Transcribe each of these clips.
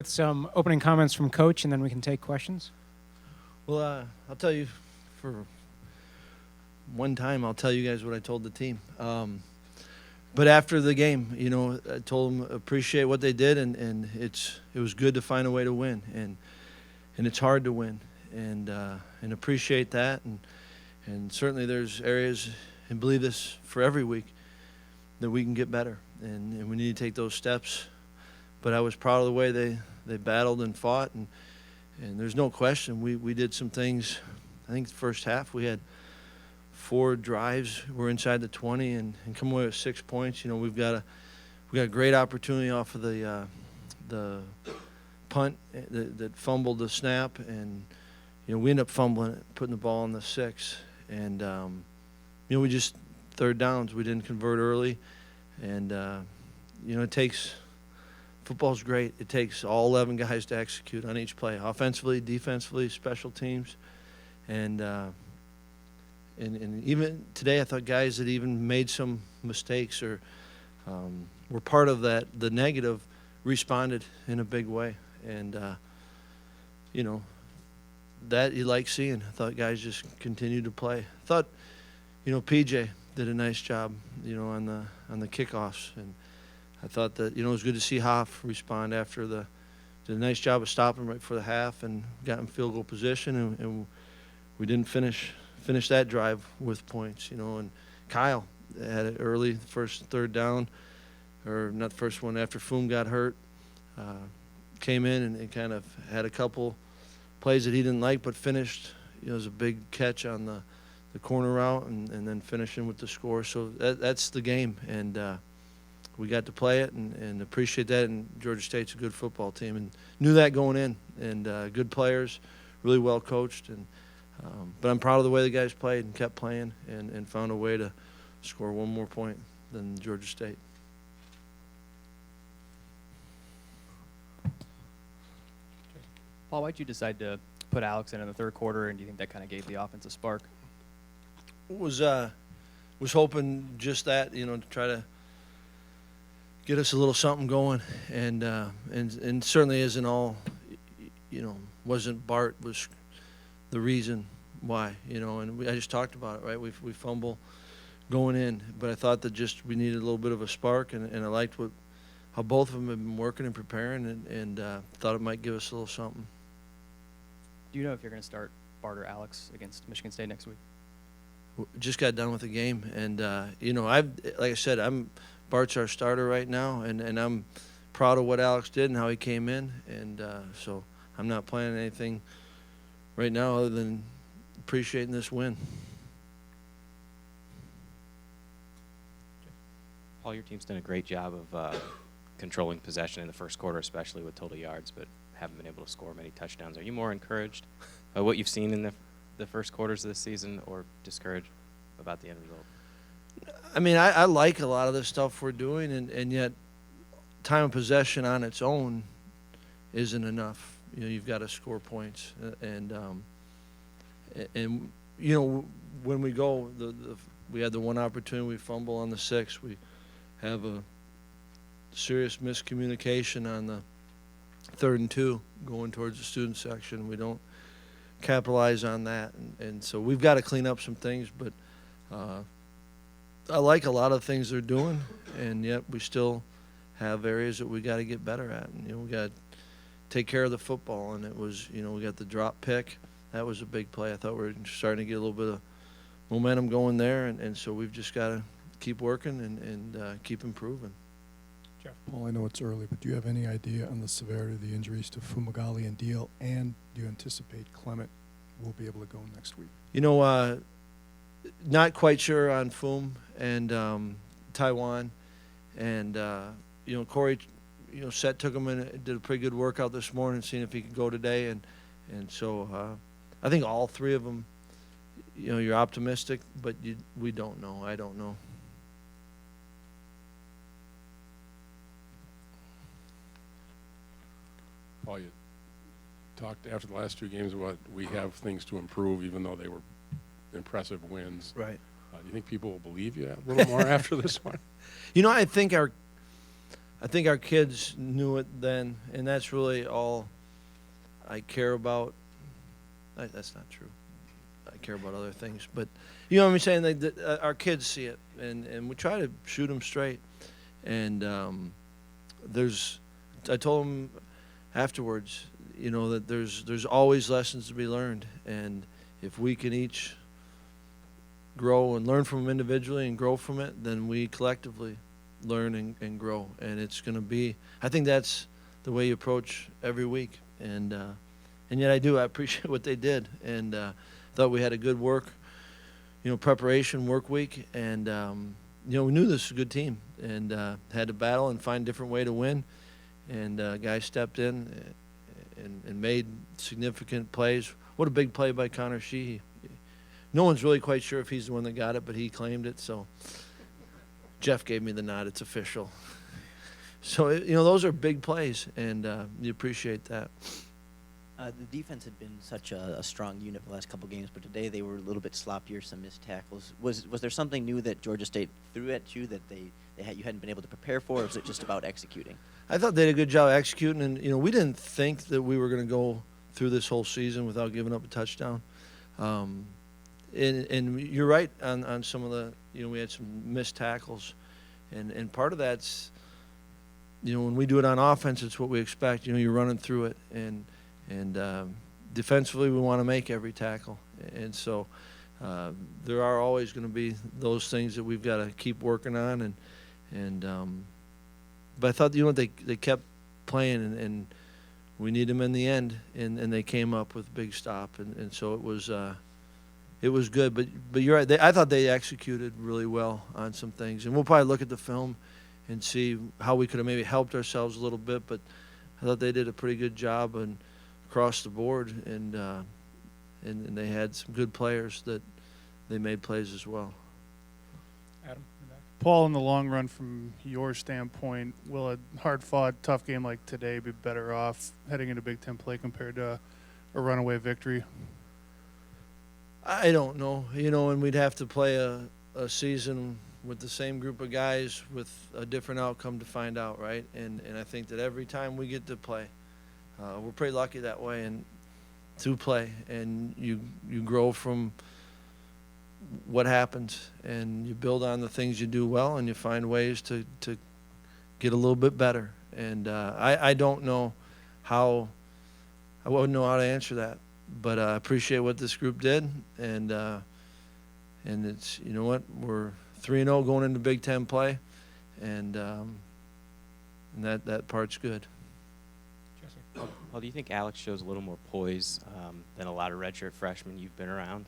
With some opening comments from Coach, and then we can take questions. Well, I'll tell you, for one time, I'll tell you guys what I told the team. But after the game, I told them appreciate what they did, and it was good to find a way to win, and it's hard to win, and appreciate that, and certainly there's areas, and believe this for every week, that we can get better, and we need to take those steps. But I was proud of the way they battled and fought, and there's no question we did some things. I think the first half we had 4 drives. We're inside the 20 and come away with 6 points. We got a great opportunity off of the punt that fumbled the snap, and we end up fumbling it, putting the ball on the 6, and we just third downs. We didn't convert early, and it takes. Football's great. It takes all 11 guys to execute on each play, offensively, defensively, special teams, and even today I thought guys that even made some mistakes or were part of that, the negative, responded in a big way, and that you like seeing. I thought guys just continued to play. I thought PJ did a nice job on the kickoffs, and I thought that, it was good to see Hoff respond after did a nice job of stopping right before the half and got in field goal position, and we didn't finish that drive with points, and Kyle had it early, first third down, or not the first one, after Foom got hurt, came in and kind of had a couple plays that he didn't like, but finished, it was a big catch on the corner route, and then finishing with the score. So that's the game, and we got to play it and appreciate that. And Georgia State's a good football team, and knew that going in. And good players, really well coached. And but I'm proud of the way the guys played and kept playing and found a way to score one more point than Georgia State. Paul, why'd you decide to put Alex in the third quarter, and do you think that kind of gave the offense a spark? Was hoping just that, to try to get us a little something going, and certainly isn't all, wasn't Bart was the reason why, and I just talked about it, right? We fumble going in, but I thought that just we needed a little bit of a spark, and I liked how both of them have been working and preparing, and thought it might give us a little something. Do you know if you're going to start Bart or Alex against Michigan State next week? Just got done with the game, and like I said, Bart's our starter right now, and I'm proud of what Alex did and how he came in, and so I'm not planning anything right now other than appreciating this win. Paul, your team's done a great job of controlling possession in the first quarter, especially with total yards, but haven't been able to score many touchdowns. Are you more encouraged by what you've seen in the first quarters of this season, or discouraged about the end result? I mean, I like a lot of the stuff we're doing, and yet time of possession on its own isn't enough. You've got to score points, and when we go, we had the one opportunity, we fumble on the 6. We have a serious miscommunication on the 3rd and 2 going towards the student section. We don't capitalize on that, and so we've got to clean up some things, but I like a lot of things they're doing, and yet we still have areas that we got to get better at. And, we got to take care of the football, and it was, we got the drop pick. That was a big play. I thought we were starting to get a little bit of momentum going there, and so we've just got to keep working and keep improving. Jeff. Well, I know it's early, but do you have any idea on the severity of the injuries to Fumagalli and Deal, and do you anticipate Clement will be able to go next week? Not quite sure on Foom and Taiwan, and Corey, Set took him in, did a pretty good workout this morning, seeing if he could go today, and so I think all 3 of them. You're optimistic, but we don't know. I don't know. Paul, you talked after the last 2 games about we have things to improve, even though they were impressive wins. Right. Do you think people will believe you a little more after this one? I think our I think our kids knew it then, and that's really all I care about. That's not true. I care about other things, but you know what I'm saying. Our kids see it, and we try to shoot them straight. And I told them afterwards, you know, that there's always lessons to be learned, and if we can each grow and learn from them individually and grow from it, then we collectively learn and grow. And it's going to be, I think that's the way you approach every week. And yet I appreciate what they did, and thought we had a good preparation work week, and we knew this was a good team, and had to battle and find a different way to win, and guys stepped in and made significant plays. What a big play by Connor Sheehy. No one's really quite sure if he's the one that got it, but he claimed it, so Jeff gave me the nod. It's official. So, those are big plays, and you appreciate that. The defense had been such a strong unit the last couple games, but today they were a little bit sloppier, some missed tackles. Was there something new that Georgia State threw at you that you hadn't been able to prepare for, or was it just about executing? I thought they did a good job executing, and we didn't think that we were going to go through this whole season without giving up a touchdown. And you're right on some of the, we had some missed tackles, and part of that's, when we do it on offense, it's what we expect. You're running through it, and defensively we want to make every tackle, and so there are always going to be those things that we've got to keep working on, but I thought they kept playing, and we need them in the end, and they came up with a big stop, and so it was good. But you're right. I thought they executed really well on some things, and we'll probably look at the film and see how we could have maybe helped ourselves a little bit. But I thought they did a pretty good job across the board, and they had some good players that they made plays as well. Adam, in the back. Paul, in the long run, from your standpoint, will a hard-fought, tough game like today be better off heading into Big Ten play compared to a runaway victory? I don't know, and we'd have to play a season with the same group of guys with a different outcome to find out, right? And I think that every time we get to play, we're pretty lucky that way, and to play, and you grow from what happens, and you build on the things you do well, and you find ways to get a little bit better. And I don't know how, I wouldn't know how to answer that. But I appreciate what this group did, and it's, we're 3-0 going into Big Ten play, and that part's good. Jesse. Well, do you think Alex shows a little more poise than a lot of redshirt freshmen you've been around?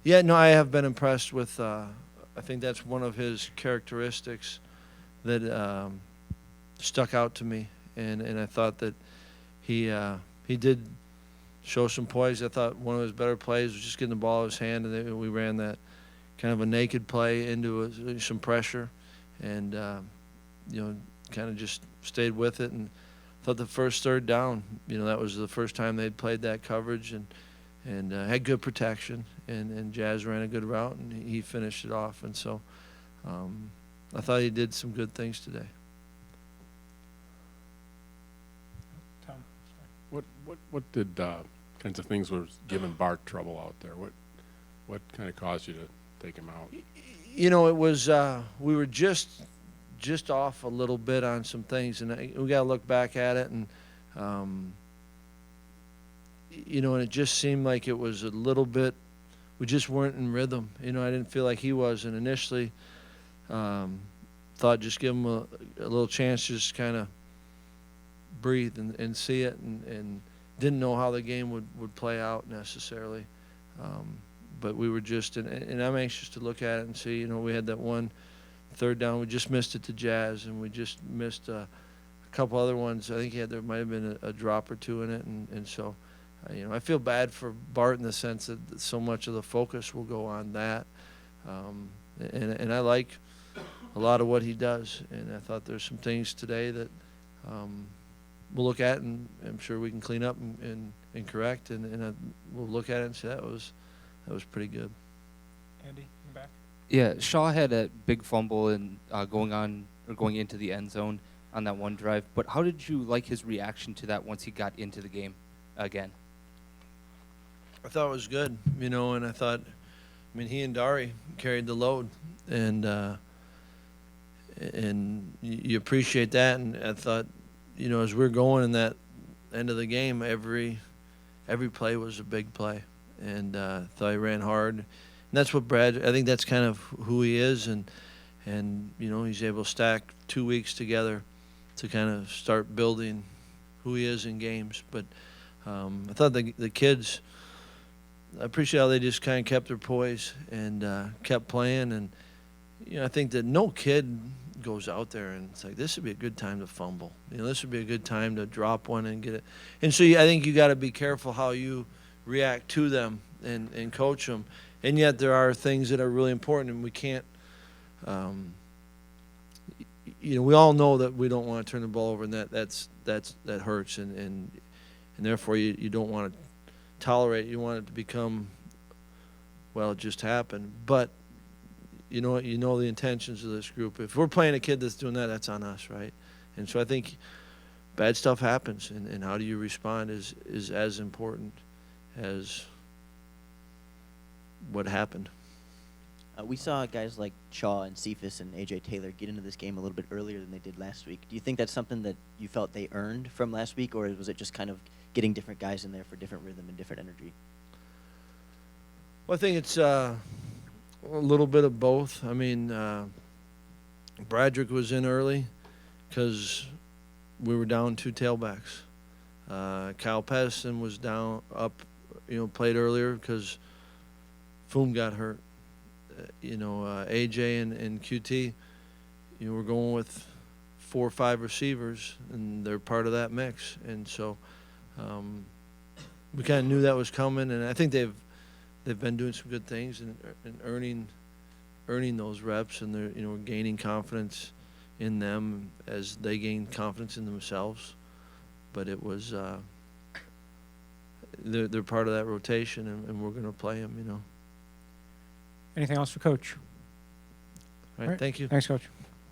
Yeah, no, I have been impressed with. I think that's one of his characteristics that stuck out to me, and I thought that he did show some poise. I thought one of his better plays was just getting the ball out of his hand, and then we ran that kind of a naked play into some pressure, and kind of just stayed with it. And thought the first third down, that was the first time they'd played that coverage, and had good protection, and Jazz ran a good route, and he finished it off. And so I thought he did some good things today. Tom. What did kinds of things was giving Bart trouble out there? What kind of caused you to take him out? It was we were just off a little bit on some things, and we got to look back at it, and and it just seemed like it was a little bit. We just weren't in rhythm. I didn't feel like he was, and initially thought just give him a little chance, to just kind of breathe and see it, and didn't know how the game would play out necessarily. But we were just, and I'm anxious to look at it and see, we had that one third down. We just missed it to Jazz, and we just missed a couple other ones. I think there might have been a drop or two in it, and so, I feel bad for Bart in the sense that so much of the focus will go on that. And I like a lot of what he does, and I thought there's some things today that we'll look at, and I'm sure we can clean up and correct, and we'll look at it and say that was pretty good. Andy, in the back. Yeah, Shaw had a big fumble and going into the end zone. on that one drive. But how did you like his reaction to that once he got into the game again? I thought it was good, and I thought, he and Dari carried the load, and you appreciate that. And I thought, as we're going in that end of the game, every play was a big play, and thought he ran hard. And that's what Brad. I think that's kind of who he is, and he's able to stack 2 weeks together to kind of start building who he is in games. But I thought the kids. I appreciate how they just kind of kept their poise and kept playing. And, I think that no kid goes out there and it's like, this would be a good time to fumble. This would be a good time to drop one and get it. And so I think you got to be careful how you react to them and coach them. And yet there are things that are really important, and we can't, we all know that we don't want to turn the ball over, and that hurts. And therefore you don't want to tolerate. You want it to become, well, it just happened. But you know the intentions of this group. If we're playing a kid that's doing that, that's on us, right? And so I think bad stuff happens, and how do you respond is as important as what happened. We saw guys like Shaw and Cephas and A.J. Taylor get into this game a little bit earlier than they did last week. Do you think that's something that you felt they earned from last week, or was it just kind of getting different guys in there for different rhythm and different energy? Well, I think it's a little bit of both. Bradrick was in early because we were down 2 tailbacks. Kyle Pedersen was played earlier because Foom got hurt. AJ and QT, we're going with 4 or 5 receivers, and they're part of that mix. And so we kind of knew that was coming, and I think they've been doing some good things and earning those reps, and they're gaining confidence in them as they gain confidence in themselves. But it was they're part of that rotation, and we're going to play them. Anything else for Coach? All right, thank you. Thanks, Coach.